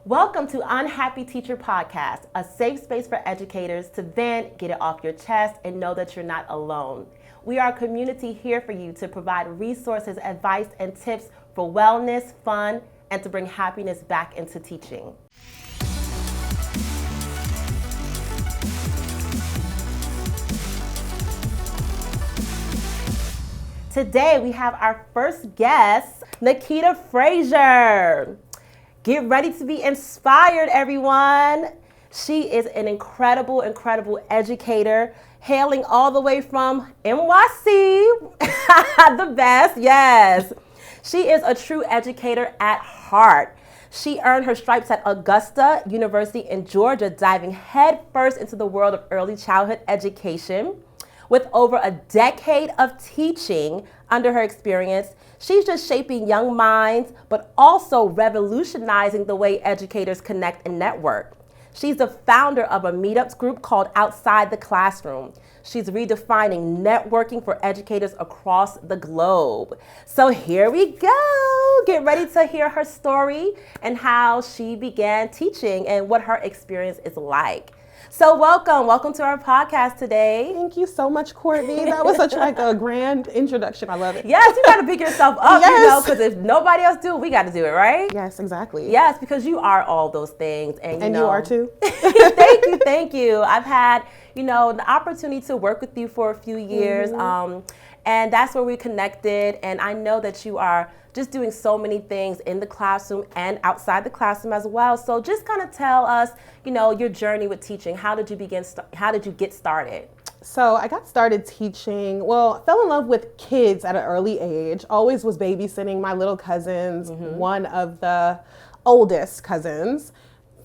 Welcome to Unhappy Teacher Podcast, a safe space for educators to vent, get it off your chest, and know that you're not alone. We are a community here for you to provide resources, advice, and tips for wellness, fun, and to bring happiness back into teaching. Today we have our first guest, Nikkita Fraser. Get ready to be inspired, everyone. She is an incredible educator, hailing all the way from NYC, the best, yes. She is a true educator at heart. She earned her stripes at Augusta University in Georgia, diving headfirst into the world of early childhood education. With over a decade of teaching under her experience, she's just shaping young minds, but also revolutionizing the way educators connect and network. She's the founder of a meetups group called Outside the Classroom. She's redefining networking for educators across the globe. So here we go. Get ready to hear her story and how she began teaching and what her experience is like. So welcome to our podcast today. Thank you so much, Courtney. That was such a grand introduction. I love it. Yes, you got to pick yourself up, yes. Because if nobody else do it, we got to do it, right? Yes, exactly. Yes, because you are all those things. And you are too. Thank you. I've had, the opportunity to work with you for a few years. And that's where we connected. And I know that you are just doing so many things in the classroom and outside the classroom as well. So just kind of tell us, your journey with teaching. How did you get started? So I got started teaching, fell in love with kids at an early age. Always was babysitting my little cousins, one of the oldest cousins.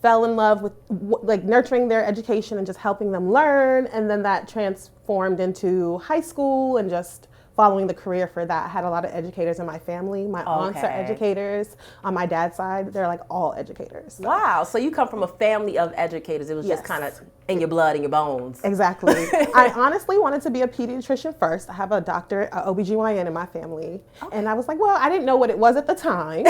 Fell in love with nurturing their education and just helping them learn. And then that transformed into high school and just following the career for that. I had a lot of educators in my family. My aunts are educators. On my dad's side, they're all educators. So. Wow. So you come from a family of educators. It was just kind of in your blood, in your bones. Exactly. I honestly wanted to be a pediatrician first. I have a doctor, a OBGYN in my family. Okay. And I was like, I didn't know what it was at the time.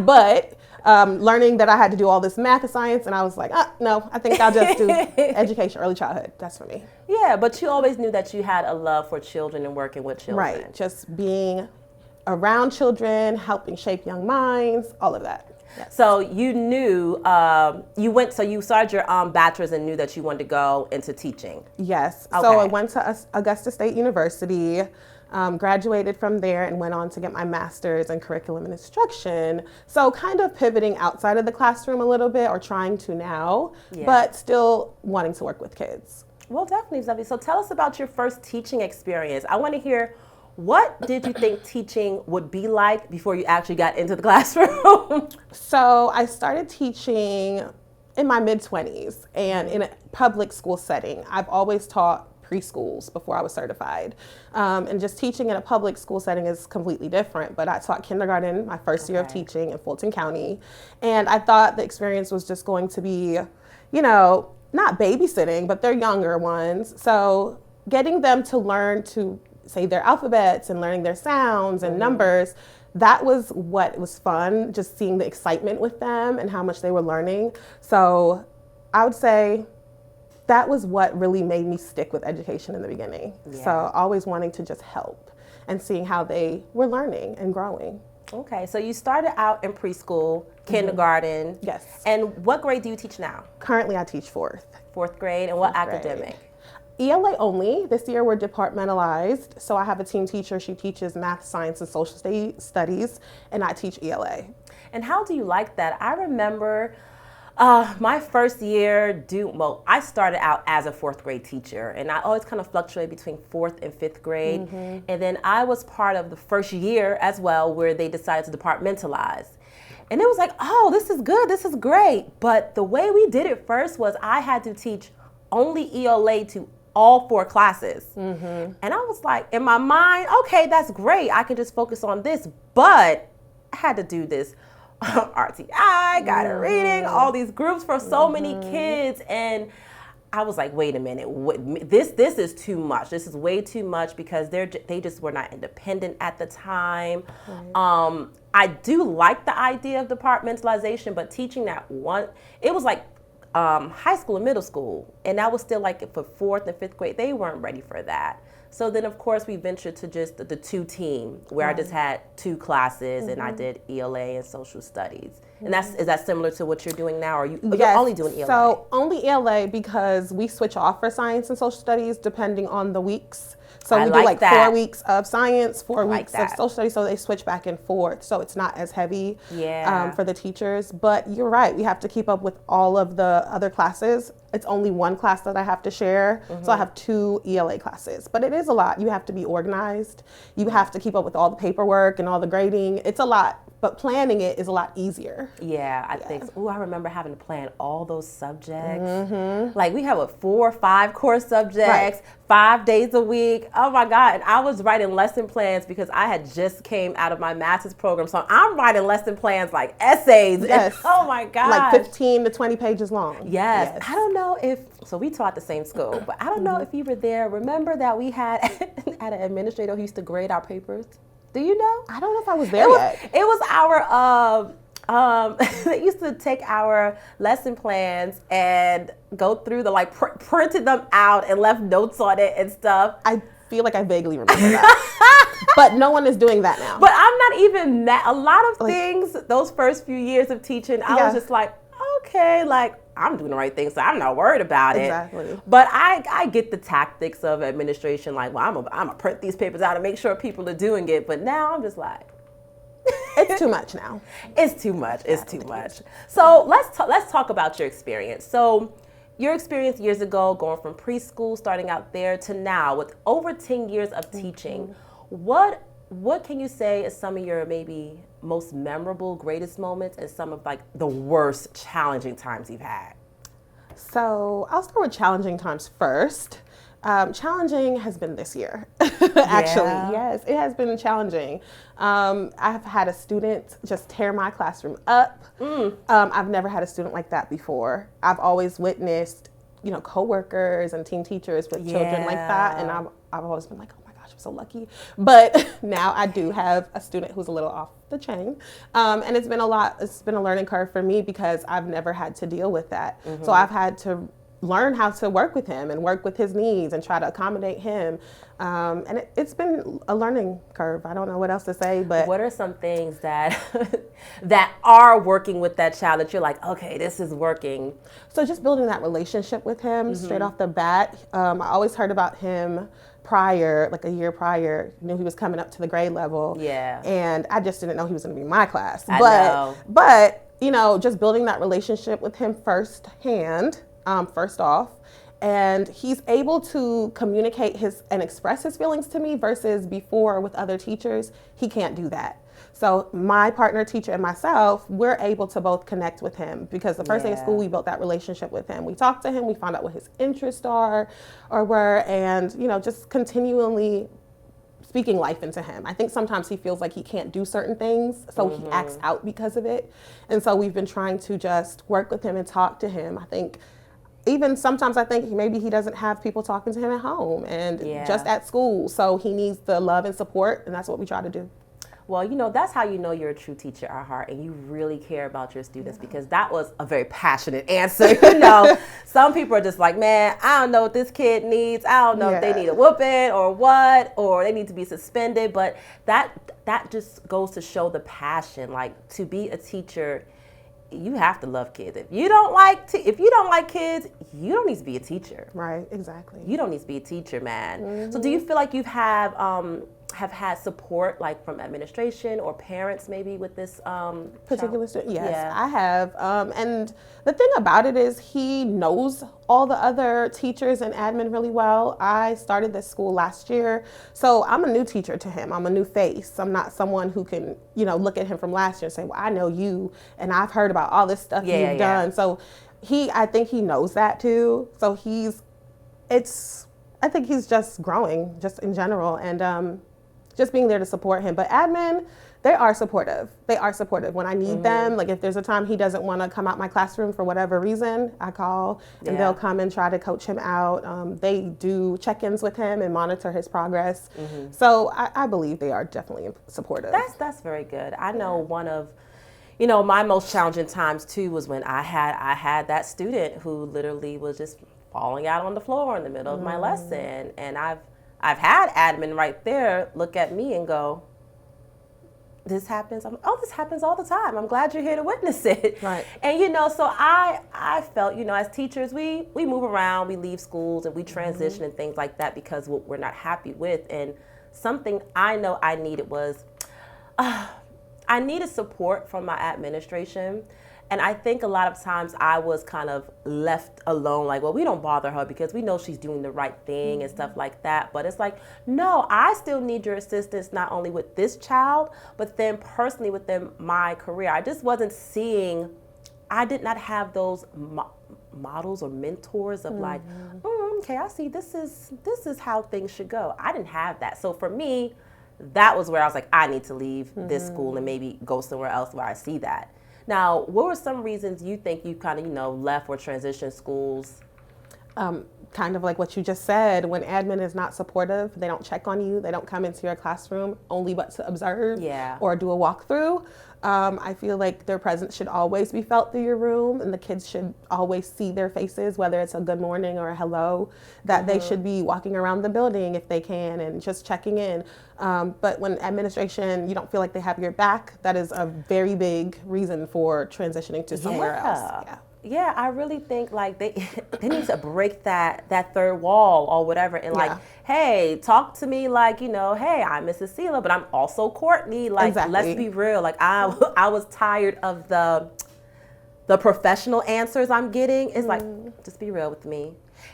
But learning that I had to do all this math and science, and I was like, no, I think I'll just do education, early childhood. That's for me. Yeah, but you always knew that you had a love for children and working with children. Right, just being around children, helping shape young minds, all of that. Yes. So you knew, you started your bachelor's and knew that you wanted to go into teaching. Yes, okay. So I went to Augusta State University, graduated from there and went on to get my master's in curriculum and instruction. So kind of pivoting outside of the classroom a little bit, or trying to now, but still wanting to work with kids. Well, definitely. So tell us about your first teaching experience. I want to hear, what did you think teaching would be like before you actually got into the classroom? So I started teaching in my mid-20s and in a public school setting. I've always taught preschools before I was certified. And just teaching in a public school setting is completely different. But I taught kindergarten my first year of teaching in Fulton County. And I thought the experience was just going to be, not babysitting, but they're younger ones. So getting them to learn to say their alphabets and learning their sounds and numbers, that was what was fun, just seeing the excitement with them and how much they were learning. So I would say that was what really made me stick with education in the beginning. Yeah. So always wanting to just help and seeing how they were learning and growing. Okay, so you started out in preschool, kindergarten. Yes. And what grade do you teach now? Currently I teach fourth. Fourth grade, and what academic? ELA only. This year we're departmentalized. So I have a team teacher. She teaches math, science, and social studies, and I teach ELA. And how do you like that? I remember my first year, I started out as a fourth grade teacher, and I always kind of fluctuated between fourth and fifth grade. And then I was part of the first year as well where they decided to departmentalize. And it was like, this is good, this is great. But the way we did it first was I had to teach only ELA to all 4 classes. And I was like, in my mind, okay, that's great. I can just focus on this. But I had to do this RTI, guided reading, all these groups for so many kids. And I was like, wait a minute, this is too much. This is way too much because they just were not independent at the time. I do like the idea of departmentalization, but teaching that one, it was like high school and middle school, and that was still like for fourth and fifth grade. They weren't ready for that. So then, of course, we ventured to just the two team, where I just had two classes, and I did ELA and social studies. And is that similar to what you're doing now, or you're only doing ELA? So only ELA, because we switch off for science and social studies depending on the weeks. So we do like 4 weeks of science, 4 weeks of social studies, so they switch back and forth. So it's not as heavy for the teachers. But you're right, we have to keep up with all of the other classes. It's only one class that I have to share. So I have 2 ELA classes. But it is a lot. You have to be organized. You have to keep up with all the paperwork and all the grading. It's a lot. But planning it is a lot easier. Yeah, I think. Oh, I remember having to plan all those subjects. Like we have 4 or 5 core subjects, 5 days a week. Oh my God! And I was writing lesson plans because I had just came out of my master's program, so I'm writing lesson plans like essays. Yes. And, oh my God! Like 15 to 20 pages long. Yes. I don't know if so. We taught the same school, but I don't know if you were there. Remember that we had an administrator who used to grade our papers. Do you know? I don't know if I was there yet. It was our, they used to take our lesson plans and go through printed them out and left notes on it and stuff. I feel like I vaguely remember that. But no one is doing that now. But I'm not even that. A lot of things, those first few years of teaching, I was just like, okay, like, I'm doing the right thing, so I'm not worried about it. Exactly. But I get the tactics of administration, like, well, I'm gonna print these papers out and make sure people are doing it. But now I'm just like, it's too much now. It's too much. It's too much. So let's talk about your experience. So your experience years ago, going from preschool, starting out there, to now with over 10 years of teaching, what can you say is some of your maybe most memorable, greatest moments, and some of like the worst challenging times you've had? So I'll start with challenging times first. Challenging has been this year, actually. Yes, it has been challenging. I've had a student just tear my classroom up. I've never had a student like that before. I've always witnessed, coworkers and team teachers with children like that, and I've always been like, I'm so lucky. But now I do have a student who's a little off the chain. And it's been a learning curve for me because I've never had to deal with that. So I've had to learn how to work with him and work with his needs and try to accommodate him. And it's been a learning curve. I don't know what else to say, but what are some things that that are working with that child that you're like, okay, this is working? So just building that relationship with him straight off the bat. I always heard about him prior, like a year prior, knew he was coming up to the grade level. Yeah. And I just didn't know he was going to be in my class. I know. But, just building that relationship with him first off. And he's able to communicate and express his feelings to me versus before with other teachers, he can't do that. So my partner teacher and myself, we're able to both connect with him because the first day of school, we built that relationship with him. We talked to him, we found out what his interests were, and, just continually speaking life into him. I think sometimes he feels like he can't do certain things, so he acts out because of it. And so we've been trying to just work with him and talk to him. I think even sometimes I think maybe he doesn't have people talking to him at home and just at school. So he needs the love and support, and that's what we try to do. Well, that's how you know you're a true teacher at heart and you really care about your students, because that was a very passionate answer. Some people are just like, man, I don't know what this kid needs. I don't know if they need a whooping or what, or they need to be suspended. But that just goes to show the passion. Like, to be a teacher, you have to love kids. If you don't like kids, you don't need to be a teacher. Right, exactly. You don't need to be a teacher, man. So do you feel like you have had support, like from administration or parents maybe with this particular student? Yes, Yeah. I have. And the thing about it is he knows all the other teachers and admin really well. I started this school last year, so I'm a new teacher to him. I'm a new face. I'm not someone who can, look at him from last year and say, well, I know you and I've heard about all this stuff you've done. So I think he knows that too. So I think he's just growing just in general, and just being there to support him. But admin, They are supportive. They are supportive. When I need them, like if there's a time he doesn't want to come out my classroom for whatever reason, I call and they'll come and try to coach him out. They do check-ins with him and monitor his progress. So I believe they are definitely supportive. That's very good. I know one of, my most challenging times too was when I had that student who literally was just falling out on the floor in the middle of my lesson, and I've had admin right there look at me and go, this happens. This happens all the time. I'm glad you're here to witness it. Right. And so I felt, as teachers, we move around, we leave schools and we transition and things like that because what we're not happy with. And something I know I needed was, I needed support from my administration. And I think a lot of times I was kind of left alone, like, well, we don't bother her because we know she's doing the right thing and stuff like that. But it's like, no, I still need your assistance, not only with this child, but then personally within my career. I just wasn't seeing, I did not have those models or mentors of like, okay, I see this is how things should go. I didn't have that. So for me, that was where I was like, I need to leave this school and maybe go somewhere else where I see that. Now, what were some reasons you think you kind of, left or transitioned schools? Kind of like what you just said, when admin is not supportive, they don't check on you, they don't come into your classroom only but to observe or do a walkthrough. I feel like their presence should always be felt through your room, and the kids should always see their faces, whether it's a good morning or a hello, that they should be walking around the building if they can and just checking in. But when administration, you don't feel like they have your back, that is a very big reason for transitioning to somewhere else. Yeah, I really think like they need to break that third wall or whatever, and like, hey, talk to me like, hey, I'm Mrs. Sela, but I'm also Courtney. Like, let's be real. Like, I was tired of the professional answers I'm getting. It's like, just be real with me.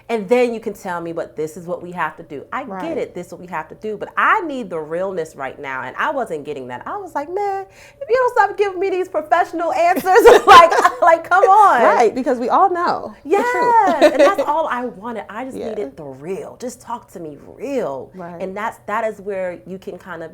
And then you can tell me, but this is what we have to do. I get it. This is what we have to do. But I need the realness right now. And I wasn't getting that. I was like, man, if you don't stop giving me these professional answers, like, come on. Right, because we all know the truth. And that's all I wanted. I just needed the real. Just talk to me real. Right. And that is where you can kind of,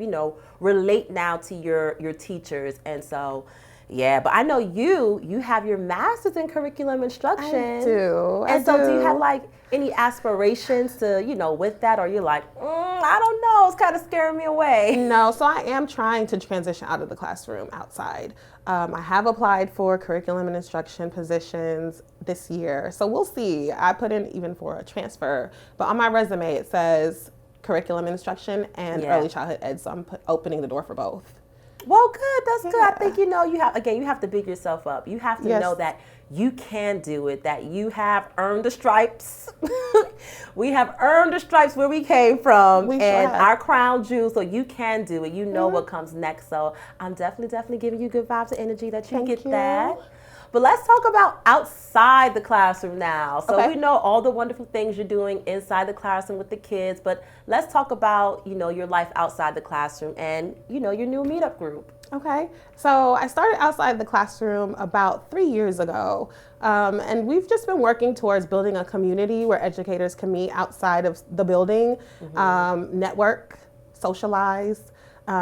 relate now to your teachers. And so, yeah, but I know you have your master's in curriculum instruction. I do. And so do you have like any aspirations to, with that, or you're like, I don't know, it's kind of scaring me away? No, so I am trying to transition out of the classroom outside. I have applied for curriculum and instruction positions this year. So we'll see. I put in even for a transfer, but on my resume it says curriculum and instruction and early childhood ed. So I'm opening the door for both. Well, good. That's good. I think, you have to big yourself up. You have to know that you can do it, that you have earned the stripes. We have earned the stripes where we came from our crown jewels, so you can do it. You know what comes next. So I'm definitely giving you good vibes and energy that you get that. But let's talk about outside the classroom now. So we know all the wonderful things you're doing inside the classroom with the kids, but let's talk about, your life outside the classroom and, your new meetup group. Okay, so I started outside the classroom about 3 years ago, and we've just been working towards building a community where educators can meet outside of the building, network, socialize,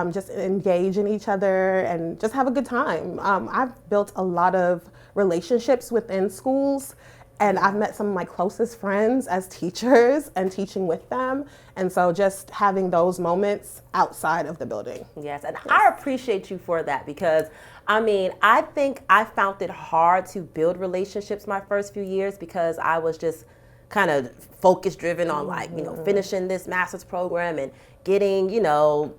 just engage in each other and just have a good time. I've built a lot of relationships within schools, and I've met some of my closest friends as teachers and teaching with them. And so just having those moments outside of the building. Yes, and I appreciate you for that because, I think I found it hard to build relationships my first few years because I was just kind of focus driven on finishing this master's program and getting,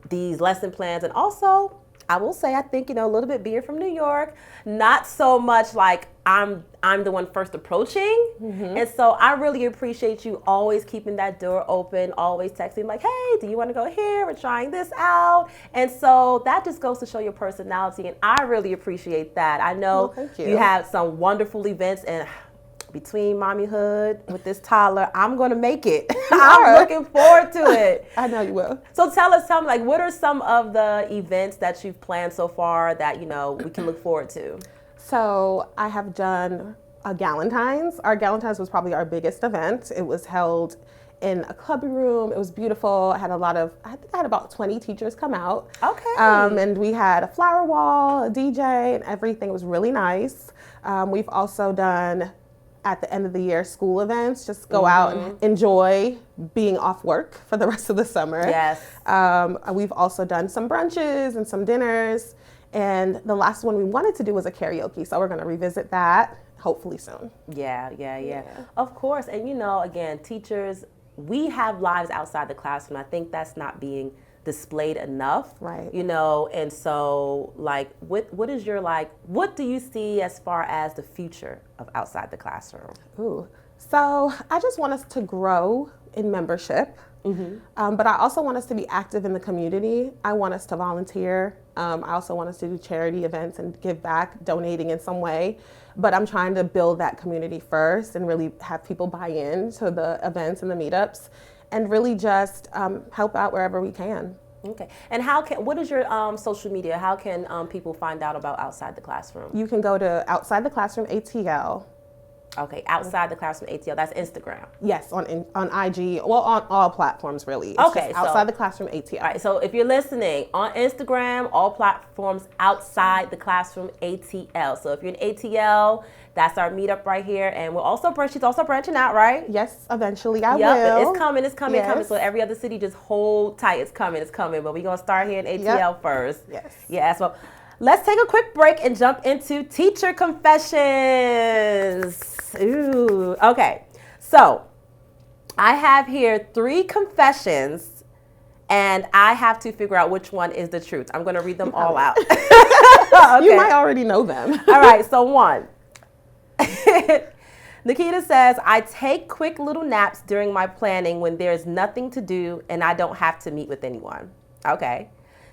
these lesson plans. And also, I will say, I think, a little bit being from New York, not so much like I'm the one first approaching. And so I really appreciate you always keeping that door open, always texting like, hey, do you want to go here? We're trying this out. And so that just goes to show your personality. And I really appreciate that. I know you have some wonderful events, and between mommyhood with this toddler, I'm going to make it. I'm looking forward to it. I know you will. So tell me, like, what are some of the events that you've planned so far that, we can look forward to? So I have done a Galentine's. Our Galentine's was probably our biggest event. It was held in a club room. It was beautiful. I had I think I had about 20 teachers come out. Okay. And we had a flower wall, a DJ, and everything. It was really nice. We've also done, at the end of the year, school events. Just go out and enjoy being off work for the rest of the summer. Yes. We've also done some brunches and some dinners. And the last one we wanted to do was a karaoke. So we're going to revisit that hopefully soon. Yeah. Of course. And again, teachers, we have lives outside the classroom. I think that's not being displayed enough. Right. And so what is your what do you see as far as the future of outside the classroom? Ooh. So I just want us to grow in membership. But I also want us to be active in the community. I want us to volunteer. I also want us to do charity events and give back, donating in some way. But I'm trying to build that community first and really have people buy in to the events and the meetups and really just help out wherever we can. Okay. And what is your social media? How can people find out about Outside the Classroom? You can go to Outside the Classroom ATL. Okay, Outside the Classroom ATL. That's Instagram. Yes, on IG. Well, on all platforms really. It's okay, just Outside the Classroom ATL. All right. So if you're listening on Instagram, all platforms Outside the Classroom ATL. So if you're in ATL, that's our meetup right here, and she's also branching out, right? Yes, eventually I Yep, will. it's coming. So every other city, just hold tight. It's coming. But we're gonna start here in ATL first. Yes. Yeah. So let's take a quick break and jump into teacher confessions. Ooh. Okay. So I have here 3 confessions, and I have to figure out which one is the truth. I'm gonna read them all out. Okay. You might already know them. All right. So 1. Nikkita says, I take quick little naps during my planning when there's nothing to do and I don't have to meet with anyone. Okay.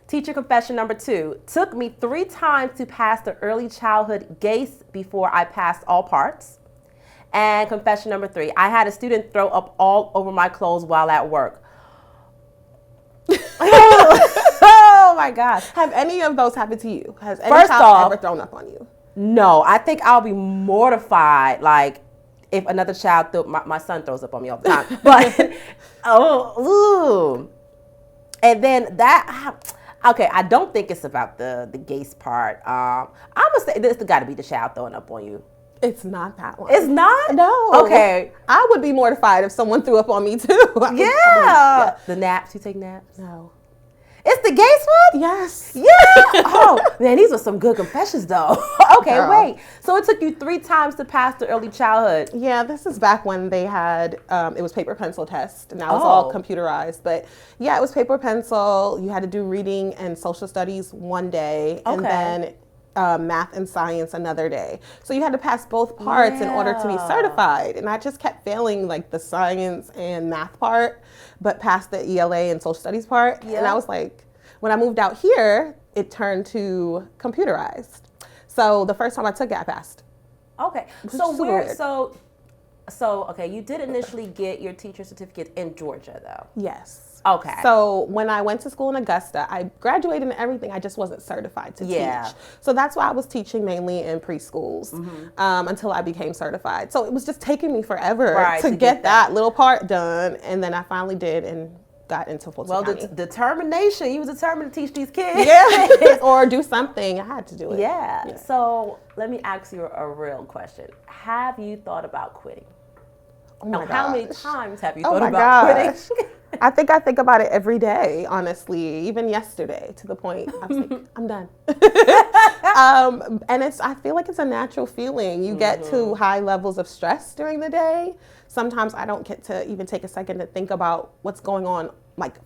Teacher confession number 2. Took me 3 times to pass the early childhood GACE before I passed all parts. And confession number 3. I had a student throw up all over my clothes while at work. Oh my gosh. Have any of those happened to you? Has any First child off, ever thrown up on you? No, I think I'll be mortified, if another child my son throws up on me all the time. But and then okay, I don't think it's about the GACE part. I'm gonna say this got to be the child throwing up on you. It's not that one. It's not? No. Okay. I would be mortified if someone threw up on me too. Yeah. The naps. You take naps? No. It's the GACE one? Yes. Yeah. Oh, man, these are some good confessions, though. Okay, Girl. wait. So it took you 3 times to pass the early childhood. Yeah, this is back when they had, it was paper pencil test. Now it's all computerized. But yeah, it was paper pencil. You had to do reading and social studies one day. And then math and science another day. So you had to pass both parts in order to be certified. And I just kept failing the science and math part, but passed the ELA and social studies part. Yeah. And I was like, when I moved out here, it turned to computerized. So the first time I took it, I passed. Okay. Okay, you did initially get your teacher certificate in Georgia though. Yes. Okay. So when I went to school in Augusta, I graduated and everything. I just wasn't certified to teach. So that's why I was teaching mainly in preschools until I became certified. So it was just taking me forever to get that little part done. And then I finally did and got into Fulton County. Well, determination. You was determined to teach these kids. Yeah. Or do something. I had to do it. Yeah. So let me ask you a real question. Have you thought about quitting? Oh my gosh. How many times have you thought about quitting? I think about it every day, honestly, even yesterday, to the point I was like, I'm done. And I feel like it's a natural feeling. You get to high levels of stress during the day. Sometimes I don't get to even take a second to think about what's going on.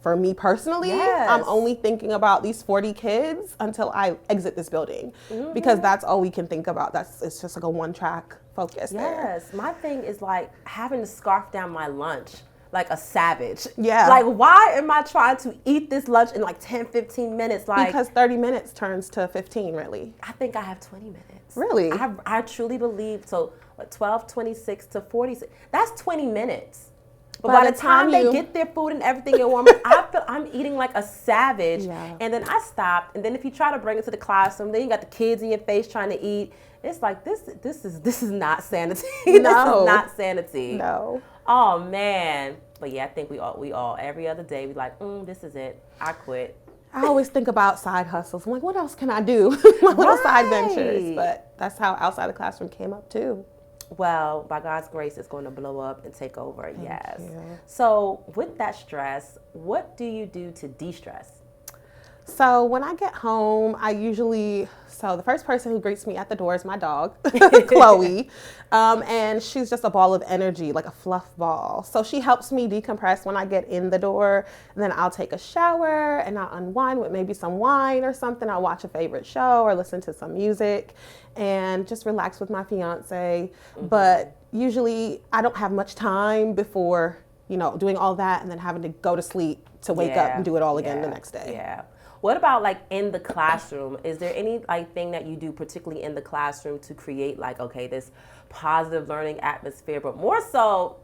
For me personally, I'm only thinking about these 40 kids until I exit this building because that's all we can think about. It's just a one-track focus there. My thing is having to scarf down my lunch like a savage. Yeah. Why am I trying to eat this lunch in 10, 15 minutes? Because 30 minutes turns to 15, really. I think I have 20 minutes. Really? I truly believe. So 12:26 to 46, that's 20 minutes. But by the time they get their food and everything and warm up, I feel I'm eating like a savage. Yeah. And then I stopped. And then if you try to bring it to the classroom, then you got the kids in your face trying to eat. It's like this is not sanity. No. This is not sanity. No. Oh man. But yeah, I think we all every other day we like, this is it. I quit. I always think about side hustles. I'm like, what else can I do? My little side ventures. But that's how Outside the Classroom came up too. Well, by God's grace, it's going to blow up and take over. Thank Yes. you. So with that stress, what do you do to de-stress? So when I get home, the first person who greets me at the door is my dog, Chloe. And she's just a ball of energy, like a fluff ball. So she helps me decompress when I get in the door. And then I'll take a shower and I'll unwind with maybe some wine or something. I'll watch a favorite show or listen to some music and just relax with my fiance. But usually I don't have much time before, doing all that and then having to go to sleep to wake up and do it all again the next day. Yeah. What about like in the classroom? Is there any thing that you do particularly in the classroom to create this positive learning atmosphere, but more so,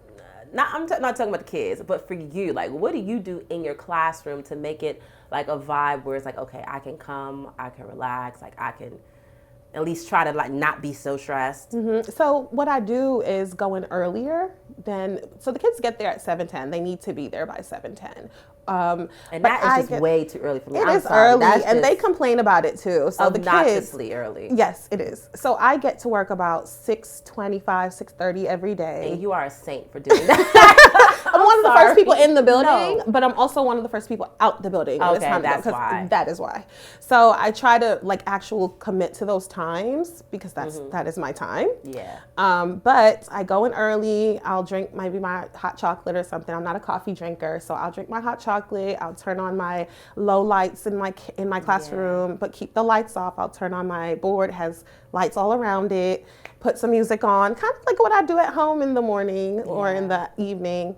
I'm not talking about the kids, but for you, what do you do in your classroom to make it like a vibe where it's like, okay, I can come, I can relax, I can at least try to not be so stressed? So what I do is go in earlier so the kids get there at 7:10. They need to be there by 7:10. And that is just way too early for me. It is early, and they complain about it too. So obnoxiously early. Yes, it is. So I get to work about 6:25, 6:30 every day. And you are a saint for doing that. I'm one of the first people in the building, but I'm also one of the first people out the building. Okay, that's why. That is why. So I try to commit to those times because that is my time. Yeah. But I go in early. I'll drink maybe my hot chocolate or something. I'm not a coffee drinker, so I'll drink my hot chocolate. I'll turn on my low lights in my classroom, but keep the lights off. I'll turn on my board, has lights all around it, put some music on, kind of like what I do at home in the morning or in the evening.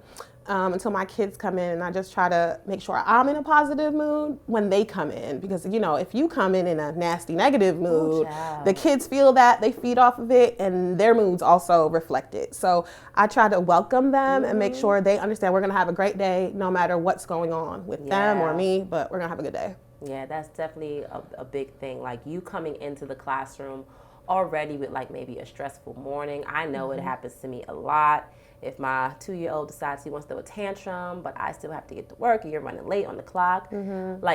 Until my kids come in, and I just try to make sure I'm in a positive mood when they come in, because if you come in a nasty negative mood, the kids feel that, they feed off of it, and their moods also reflect it. So I try to welcome them and make sure they understand we're going to have a great day no matter what's going on with them or me, but we're going to have a good day. Yeah, that's definitely a big thing. Like you coming into the classroom already with maybe a stressful morning. I know it happens to me a lot. If my 2-year-old decides he wants to do a tantrum, but I still have to get to work and you're running late on the clock,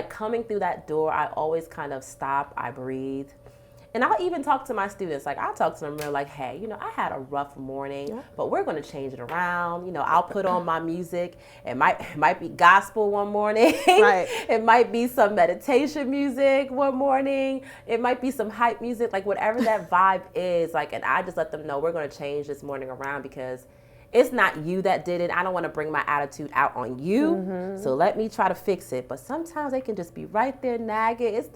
coming through that door, I always kind of stop, I breathe. And I'll even talk to my students. I'll talk to them real hey, I had a rough morning, but we're going to change it around. I'll put on my music. It might be gospel one morning. Right. It might be some meditation music one morning. It might be some hype music, whatever that vibe is. And I just let them know we're going to change this morning around because it's not you that did it. I don't want to bring my attitude out on you. So let me try to fix it. But sometimes they can just be right there nagging. It's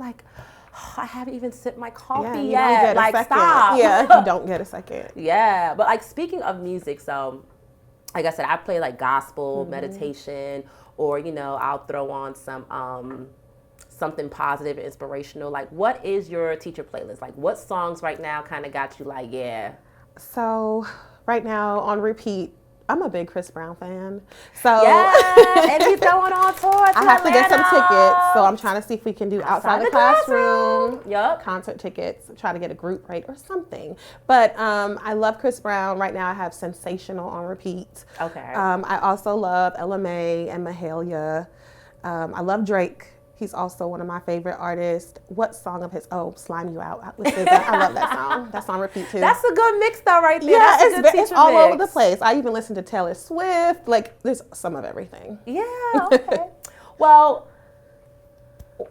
I haven't even sipped my coffee yet. Stop. Yeah, you don't get a second. Yeah. But speaking of music, so like I said, I play gospel, meditation, or, I'll throw on some something positive, inspirational. What is your teacher playlist? What songs right now kind of got you yeah? So right now on repeat, I'm a big Chris Brown fan. So and he's going on tour. I have to get some tickets. So I'm trying to see if we can do outside the classroom. Yep. Concert tickets. Try to get a group rate or something. But I love Chris Brown. Right now I have Sensational on repeat. Okay. I also love Ella Mai and Mahalia. I love Drake. He's also one of my favorite artists. What song of his? Oh, Slime You Out. I love that song. That's on repeat too. That's a good mix though right there. Yeah, That's it's all over the place. I even listen to Taylor Swift. There's some of everything. Yeah, okay. Well,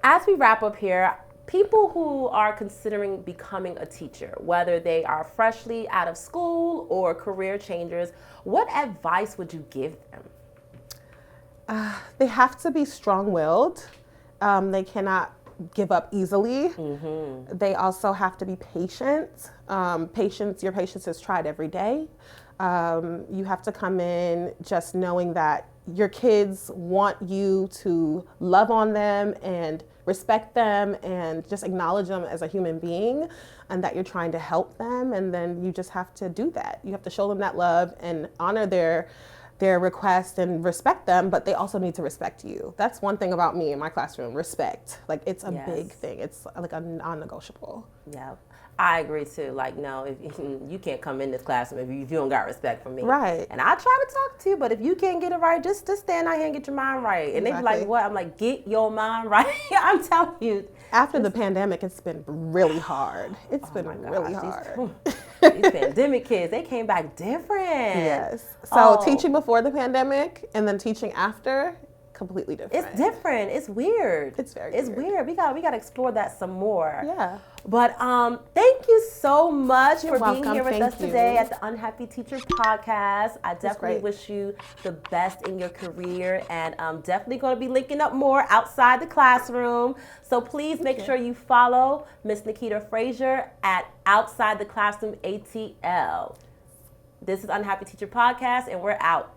as we wrap up here, people who are considering becoming a teacher, whether they are freshly out of school or career changers, what advice would you give them? They have to be strong-willed. They cannot give up easily. They also have to be patient. Your patience is tried every day. You have to come in just knowing that your kids want you to love on them and respect them and just acknowledge them as a human being, and that you're trying to help them. And then you just have to do that. You have to show them that love and honor their requests and respect them, but they also need to respect you. That's one thing about me in my classroom, respect. It's a big thing. It's a non-negotiable. Yeah. I agree too. Like, no, if you can't come in this classroom if you don't got respect for me. Right. And I try to talk to you, but if you can't get it right, just stand out here and get your mind right. And they be like, what? I'm like, get your mind right. I'm telling you. After the pandemic, it's been really hard. It's been really hard. These pandemic kids, they came back different. Yes. So teaching before the pandemic and then teaching after, completely different. It's different. It's weird. It's very weird. We got to explore that some more. Yeah. But thank you so much for welcome. being here with Thank us you. today at the Unhappy Teacher Podcast. I definitely wish you the best in your career, and I'm definitely going to be linking up more outside the classroom. So please make sure you follow Miss Nikkita Fraser at Outside the Classroom ATL. This is Unhappy Teacher Podcast, and we're out.